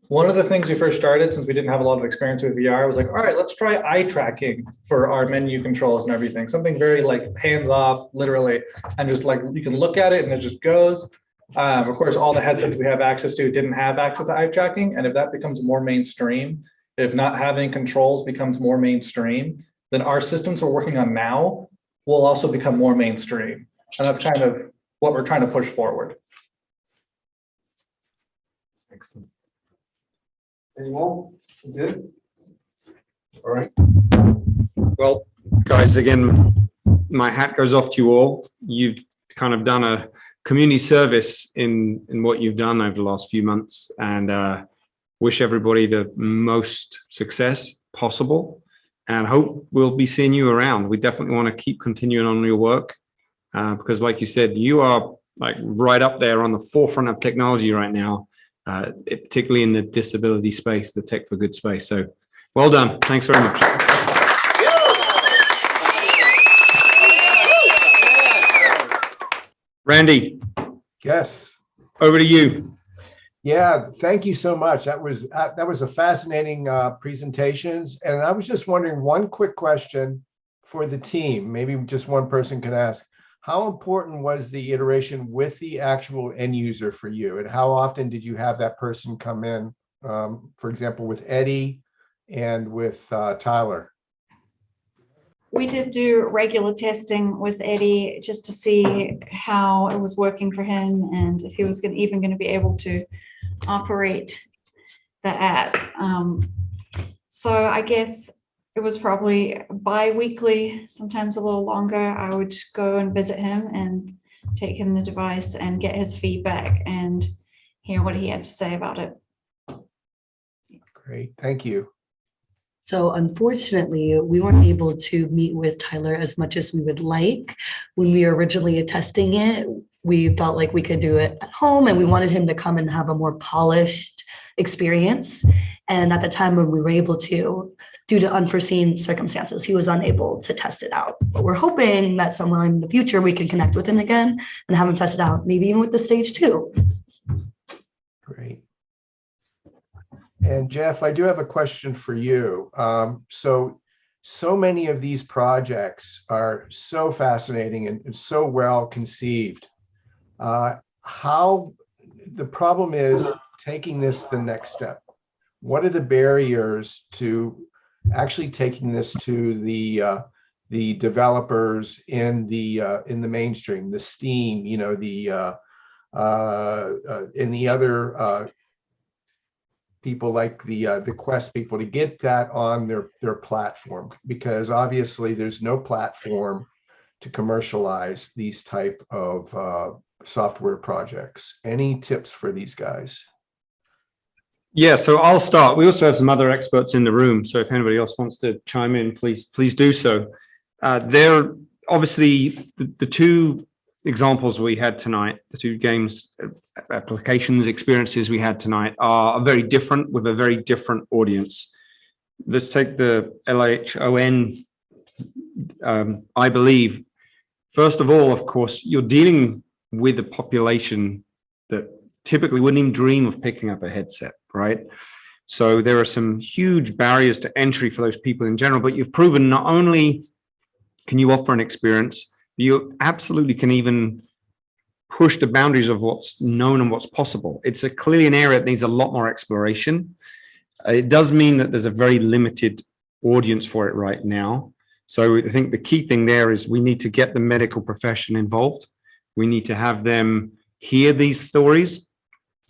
One of the things we first started, since we didn't have a lot of experience with VR, was like, all right, let's try eye tracking for our menu controls and everything. Something very like hands off, literally, and just like you can look at it and it just goes. Of course, all the headsets we have access to didn't have access to eye tracking. And if that becomes more mainstream, if not having controls becomes more mainstream, then our systems we're working on now will also become more mainstream. And that's kind of what we're trying to push forward. Excellent. Anyone? Good? All right. Well, guys, again, my hat goes off to you all. You've kind of done a community service in what you've done over the last few months, and wish everybody the most success possible, and hope we'll be seeing you around. We definitely want to keep continuing on your work because like you said, you are like right up there on the forefront of technology right now, particularly in the disability space, the tech for good space. So well done. Thanks very much. Randy. Yes. Over to you. Yeah, thank you so much. That was a fascinating presentations. And I was just wondering, one quick question for the team, maybe just one person can ask. How important was the iteration with the actual end user for you? And how often did you have that person come in, for example, with Eddie and with Tyler? We did do regular testing with Eddie just to see how it was working for him and if he was even going to be able to operate the app. So I guess it was probably bi-weekly, sometimes a little longer. I would go and visit him and take him the device and get his feedback and hear what he had to say about it. Great, thank you. So unfortunately, we weren't able to meet with Tyler as much as we would like. When we were originally testing it, we felt like we could do it at home and we wanted him to come and have a more polished experience. And at the time when we were able to, due to unforeseen circumstances, he was unable to test it out. But we're hoping that sometime in the future we can connect with him again and have him test it out, maybe even with the stage 2. Great. And Jeff, I do have a question for you. So many of these projects are so fascinating and so well conceived. How the problem is taking this the next step. What are the barriers to actually taking this to the developers in the mainstream, the STEAM, in the other people like the Quest people, to get that on their platform? Because obviously there's no platform to commercialize these type of software projects. Any tips for these guys? Yeah, so I'll start. We also have some other experts in the room, so if anybody else wants to chime in, please do so. They're obviously the two examples we had tonight, the two games applications experiences we had tonight are very different with a very different audience. let's take the LHON, iBelieve. First of all, of course, you're dealing with a population that typically wouldn't even dream of picking up a headset, right? So there are some huge barriers to entry for those people in general, but you've proven not only can you offer an experience, you absolutely can even push the boundaries of what's known and what's possible. It's clearly an area that needs a lot more exploration. It does mean that there's a very limited audience for it right now. So I think the key thing there is we need to get the medical profession involved. We need to have them hear these stories,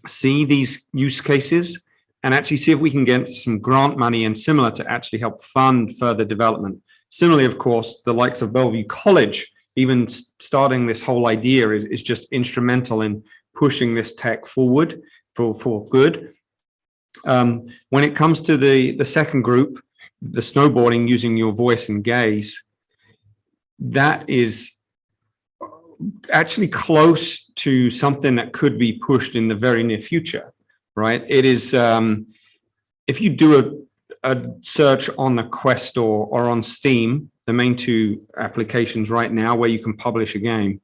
see these use cases, and actually see if we can get some grant money and similar to actually help fund further development. Similarly, of course, the likes of Bellevue College, even starting this whole idea is just instrumental in pushing this tech forward for good. When it comes to the second group, the snowboarding using your voice and gaze, that is actually close to something that could be pushed in the very near future, right? It is, if you do a search on the Quest Store or on Steam, the main two applications right now where you can publish a game,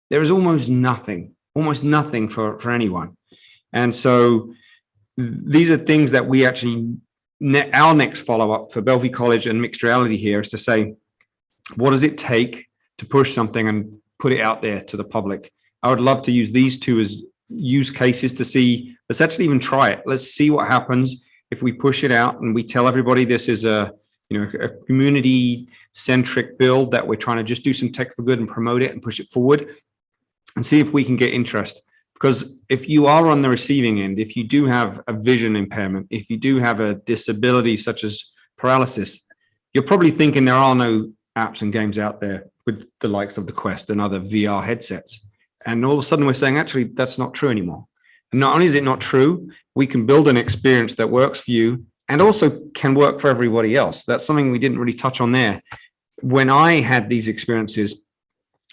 there is almost nothing for anyone. And so these are things that we actually, our next follow-up for Bellevue College and mixed reality here is to say, what does it take to push something and put it out there to the public? I would love to use these two as use cases to see, let's actually even try it. Let's see what happens if we push it out and we tell everybody this is a community-centric build, that we're trying to just do some tech for good and promote it and push it forward and see if we can get interest. Because if you are on the receiving end, if you do have a vision impairment, if you do have a disability such as paralysis, you're probably thinking there are no apps and games out there with the likes of the Quest and other VR headsets. And all of a sudden we're saying, actually, that's not true anymore. And not only is it not true, we can build an experience that works for you and also can work for everybody else. That's something we didn't really touch on there. When I had these experiences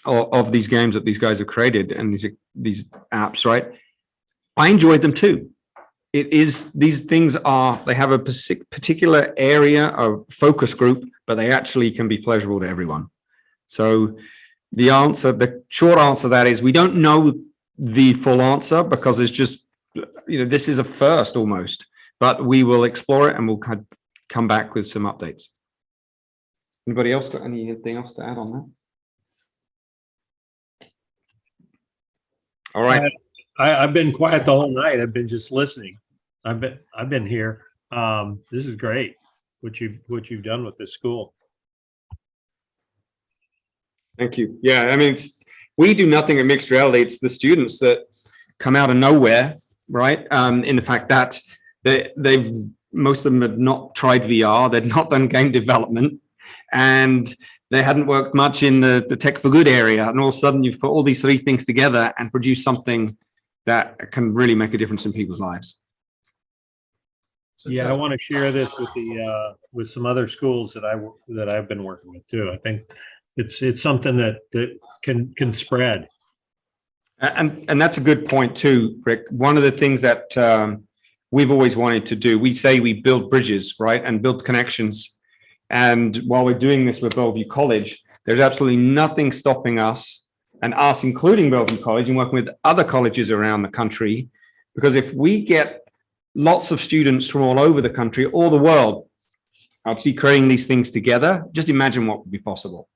of these games that these guys have created and these apps, right, I enjoyed them too. It is, these things are, they have a particular area of focus group, but they actually can be pleasurable to everyone. So the short answer to that is we don't know the full answer because it's just, this is a first almost, but we will explore it and we'll come back with some updates. Anybody else got anything else to add on that? All right. I've been quiet the whole night. I've been just listening. I've been here. This is great what you've done with this school. Thank you. Yeah, I mean, we do nothing at mixed reality. It's the students that come out of nowhere, right? In the fact that most of them had not tried VR, they'd not done game development, and they hadn't worked much in the tech for good area. And all of a sudden you've put all these three things together and produce something that can really make a difference in people's lives. Yeah, I want to share this with with some other schools that I've been working with too. I think it's something that can spread. And that's a good point too, Rick. One of the things that we've always wanted to do, we say we build bridges, right, and build connections. And while we're doing this with Bellevue College, there's absolutely nothing stopping us, and us including Bellevue College and working with other colleges around the country, because if we get lots of students from all over the country, all the world, actually creating these things together, just imagine what would be possible.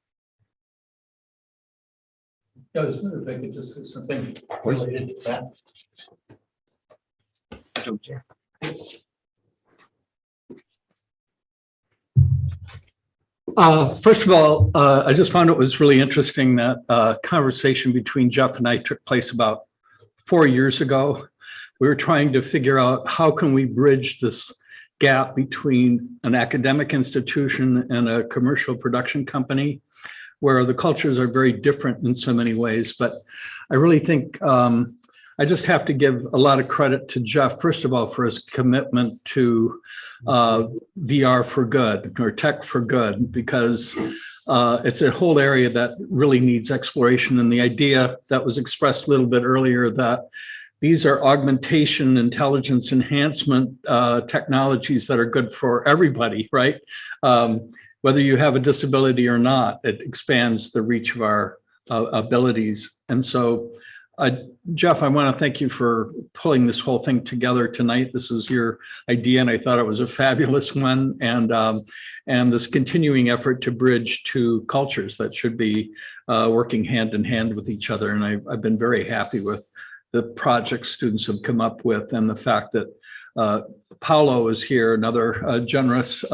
Yeah, I was wondering if I could just say something related to that. First of all, I just found it was really interesting that conversation between Jeff and I took place about 4 years ago. We were trying to figure out how can we bridge this gap between an academic institution and a commercial production company, where the cultures are very different in so many ways. But I really think I just have to give a lot of credit to Jeff, first of all, for his commitment to VR for good, or tech for good, because it's a whole area that really needs exploration. And the idea that was expressed a little bit earlier that these are augmentation, intelligence enhancement technologies that are good for everybody, right? Whether you have a disability or not, it expands the reach of our abilities. And so, Jeff, I want to thank you for pulling this whole thing together tonight. This was your idea, and I thought it was a fabulous one. And this continuing effort to bridge two cultures that should be working hand in hand with each other. And I've been very happy with the projects students have come up with, and the fact that Paolo is here, another generous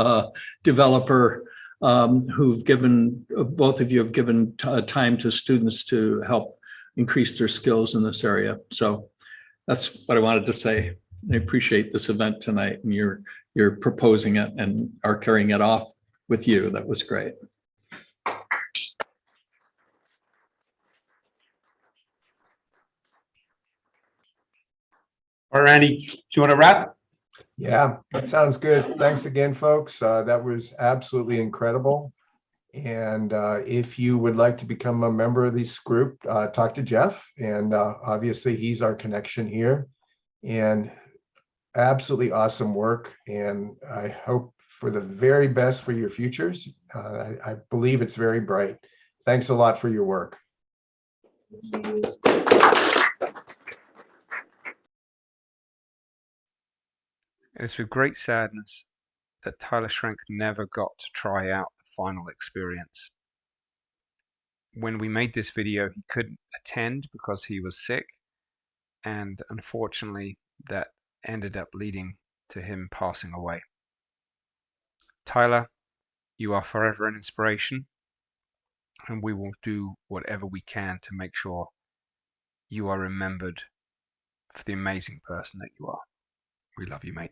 developer who've given, both of you have given time to students to help increase their skills in this area. So that's what I wanted to say. I appreciate this event tonight, and you're proposing it and are carrying it off with you. That was great. All right, Randy, do you want to wrap? Yeah, that sounds good. Thanks again, folks. That was absolutely incredible. And if you would like to become a member of this group, talk to Jeff. And obviously, he's our connection here. And absolutely awesome work. And I hope for the very best for your futures. I believe it's very bright. Thanks a lot for your work. It's with great sadness that Tyler Schrenk never got to try out the final experience. When we made this video, he couldn't attend because he was sick, and unfortunately that ended up leading to him passing away. Tyler, you are forever an inspiration, and we will do whatever we can to make sure you are remembered for the amazing person that you are. We love you, mate.